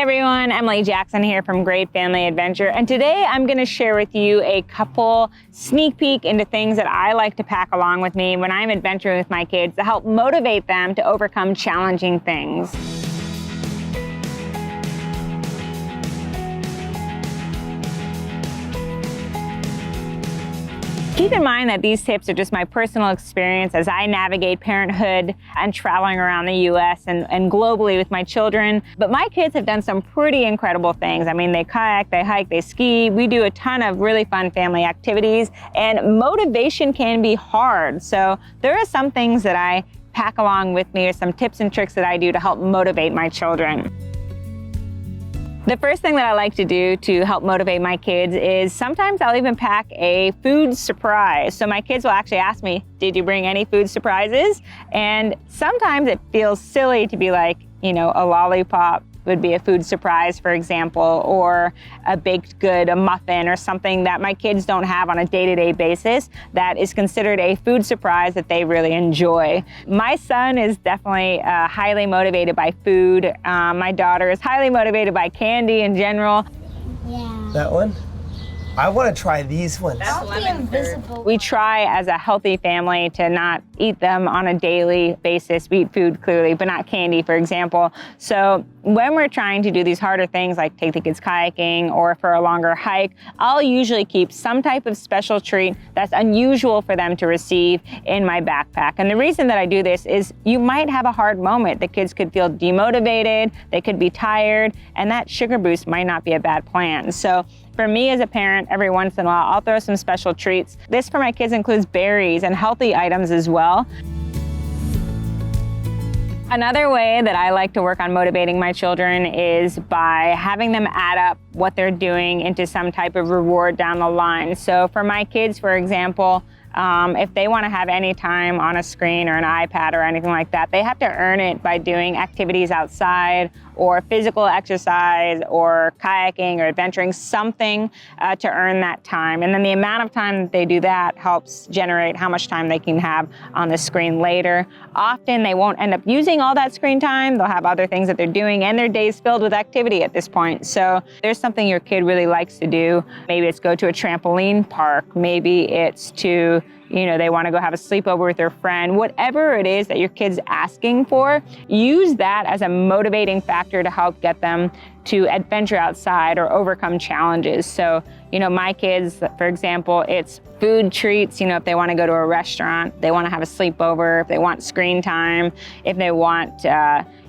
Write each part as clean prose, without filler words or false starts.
everyone, Emily Jackson here from Great Family Adventure, and today I'm going to share with you a couple sneak peek into things that I like to pack along with me when I'm adventuring with my kids to help motivate them to overcome challenging things. Keep in mind that these tips are just my personal experience as I navigate parenthood and traveling around the US and globally with my children. But my kids have done some pretty incredible things. I mean, they kayak, they hike, they ski. We do a ton of really fun family activities, and motivation can be hard. So there are some things that I pack along with me, or some tips and tricks that I do to help motivate my children. The first thing that I like to do to help motivate my kids is sometimes I'll even pack a food surprise. So my kids will actually ask me, did you bring any food surprises? And sometimes it feels silly to be like, you know, a lollipop would be a food surprise, for example, or a baked good, a muffin, or something that my kids don't have on a day-to-day basis that is considered a food surprise that they really enjoy. My son is definitely highly motivated by food. My daughter is highly motivated by candy in general. Yeah. That one? I want to try these ones. That's the invisible. We try as a healthy family to not eat them on a daily basis. We eat food clearly, but not candy, for example. So when we're trying to do these harder things like take the kids kayaking or for a longer hike, I'll usually keep some type of special treat that's unusual for them to receive in my backpack. And the reason that I do this is you might have a hard moment. The kids could feel demotivated, they could be tired, and that sugar boost might not be a bad plan. So for me as a parent, every once in a while, I'll throw some special treats. This for my kids includes berries and healthy items as well. Another way that I like to work on motivating my children is by having them add up what they're doing into some type of reward down the line. So for my kids, for example, if they want to have any time on a screen or an iPad or anything like that, they have to earn it by doing activities outside or physical exercise or kayaking or adventuring, something to earn that time. And then the amount of time that they do that helps generate how much time they can have on the screen later. Often they won't end up using all that screen time. They'll have other things that they're doing and their day's filled with activity at this point. So there's something your kid really likes to do. Maybe it's go to a trampoline park. Maybe it's to, you know, they want to go have a sleepover with their friend. Whatever it is that your kid's asking for, use that as a motivating factor to help get them to adventure outside or overcome challenges. So, you know, my kids, for example, it's food treats. You know, if they want to go to a restaurant, they want to have a sleepover, if they want screen time, if they want,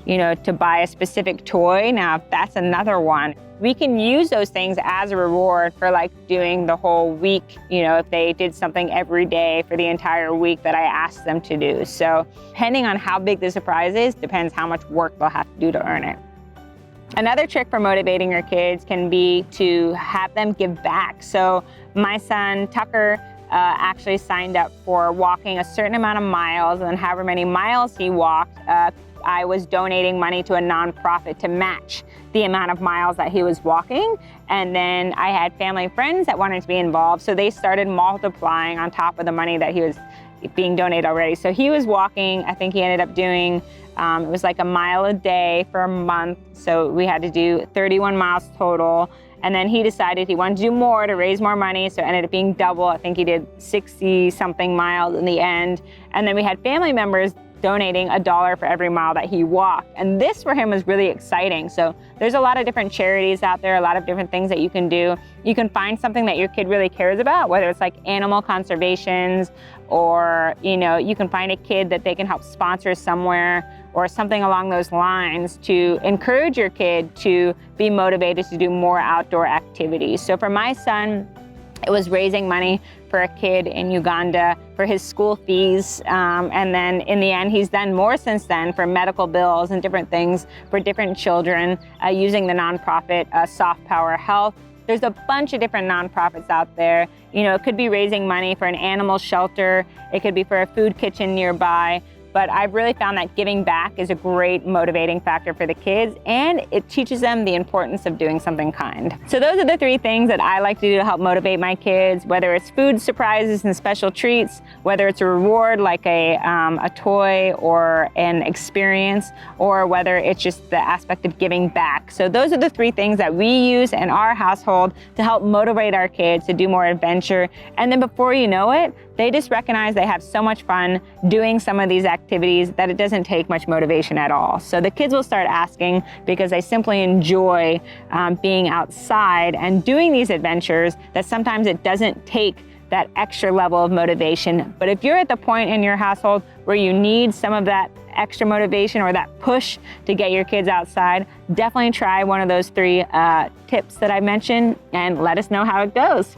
you know, to buy a specific toy. Now, that's another one. We can use those things as a reward for like doing the whole week, you know, if they did something every day for the entire week that I asked them to do. So depending on how big the surprise is, depends how much work they'll have to do to earn it. Another trick for motivating your kids can be to have them give back. So my son, Tucker, actually signed up for walking a certain amount of miles, and then however many miles he walked, I was donating money to a nonprofit to match the amount of miles that he was walking. And then I had family and friends that wanted to be involved, so they started multiplying on top of the money that he was being donated already. So he was walking, I think he ended up doing, it was like a mile a day for a month. So we had to do 31 miles total. And then he decided he wanted to do more to raise more money, so it ended up being double. I think he did 60-something miles in the end. And then we had family members donating $1 for every mile that he walked. And this for him was really exciting. So there's a lot of different charities out there, a lot of different things that you can do. You can find something that your kid really cares about, whether it's like animal conservations, or, you know, you can find a kid that they can help sponsor somewhere or something along those lines to encourage your kid to be motivated to do more outdoor activities. So for my son, it was raising money for a kid in Uganda for his school fees. And then in the end, he's done more since then for medical bills and different things for different children using the nonprofit Soft Power Health. There's a bunch of different nonprofits out there. You know, it could be raising money for an animal shelter. It could be for a food kitchen nearby. but I've really found that giving back is a great motivating factor for the kids, and it teaches them the importance of doing something kind. So those are the 3 things that I like to do to help motivate my kids, whether it's food surprises and special treats, whether it's a reward like a toy or an experience, or whether it's just the aspect of giving back. So those are the 3 things that we use in our household to help motivate our kids to do more adventure. And then before you know it, they just recognize they have so much fun doing some of these activities that it doesn't take much motivation at all. So the kids will start asking because they simply enjoy being outside and doing these adventures, that sometimes it doesn't take that extra level of motivation. But if you're at the point in your household where you need some of that extra motivation or that push to get your kids outside, definitely try one of those 3 tips that I mentioned and let us know how it goes.